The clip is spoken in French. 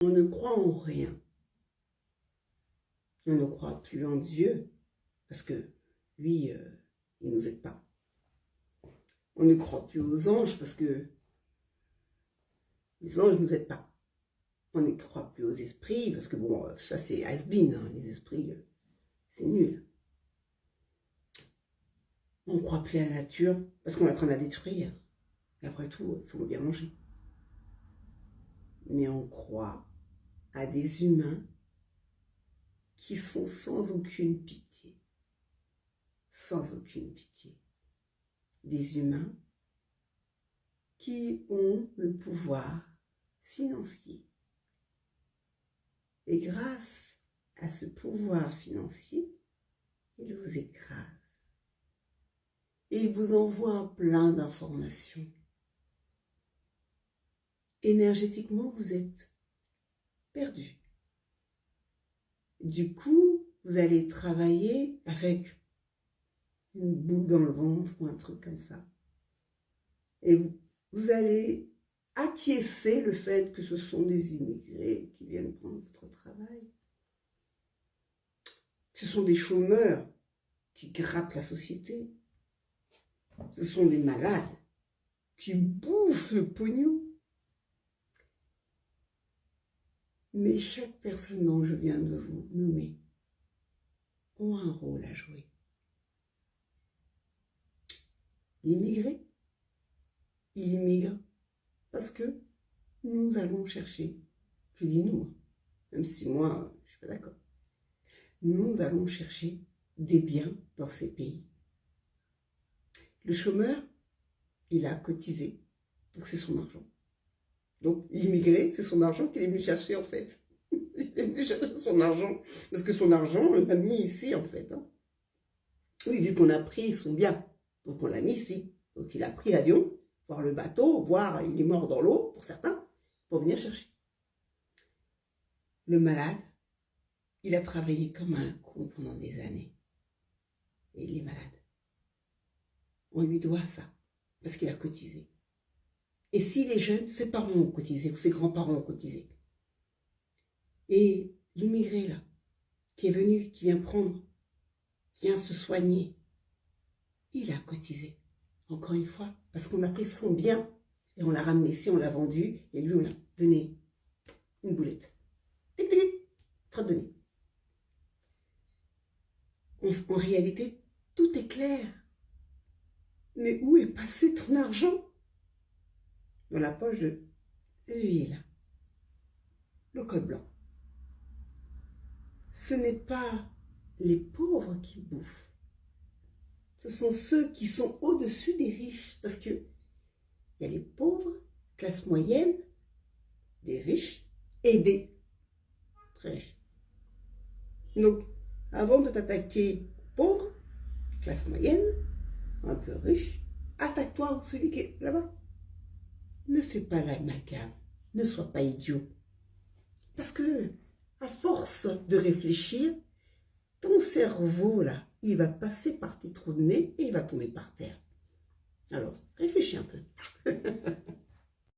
On ne croit en rien. On ne croit plus en Dieu, parce que lui, il ne nous aide pas. On ne croit plus aux anges, parce que les anges ne nous aident pas. On ne croit plus aux esprits, parce que bon, ça c'est has-been, hein, les esprits, c'est nul. On ne croit plus à la nature, parce qu'on est en train de la détruire. Et après tout, il faut bien manger. Mais on croit à des humains qui sont sans aucune pitié. Sans aucune pitié. Des humains qui ont le pouvoir financier. Et grâce à ce pouvoir financier, ils vous écrasent. Et ils vous envoient plein d'informations. Énergétiquement, vous êtes perdu. Du coup, vous allez travailler avec une boule dans le ventre ou un truc comme ça. Et vous allez acquiescer le fait que ce sont des immigrés qui viennent prendre votre travail. Ce sont des chômeurs qui grattent la société. Ce sont des malades qui bouffent le pognon. Mais chaque personne dont je viens de vous nommer ont un rôle à jouer. L'immigré, il immigre parce que nous allons chercher, je dis nous, même si moi, je ne suis pas d'accord, nous allons chercher des biens dans ces pays. Le chômeur, il a cotisé, donc c'est son argent. Donc l'immigré, c'est son argent qu'il est venu chercher en fait. Il est venu chercher son argent, parce que son argent, on l'a mis ici en fait. Hein. Oui, vu qu'on a pris son bien, donc on l'a mis ici. Donc il a pris l'avion, voir le bateau, voire il est mort dans l'eau, pour certains, pour venir chercher. Le malade, il a travaillé comme un con pendant des années. Et il est malade. On lui doit ça, parce qu'il a cotisé. Et s'il est jeune, ses parents ont cotisé, ou ses grands-parents ont cotisé. Et l'immigré, là, qui est venu, qui vient prendre, qui vient se soigner, il a cotisé. Encore une fois, parce qu'on a pris son bien, et on l'a ramené ici, on l'a vendu, et lui, on l'a donné une boulette. Trop donné. En réalité, tout est clair. Mais où est passé ton argent? Dans la poche de lui, là. Le col blanc. Ce n'est pas les pauvres qui bouffent. Ce sont ceux qui sont au-dessus des riches. Parce que il y a les pauvres, classe moyenne, des riches et des très riches. Donc, avant de t'attaquer pauvre, classe moyenne, un peu riche, attaque-toi celui qui est là-bas. Ne fais pas l'amalgame. Ne sois pas idiot. Parce que, à force de réfléchir, ton cerveau, là, il va passer par tes trous de nez et il va tomber par terre. Alors, réfléchis un peu.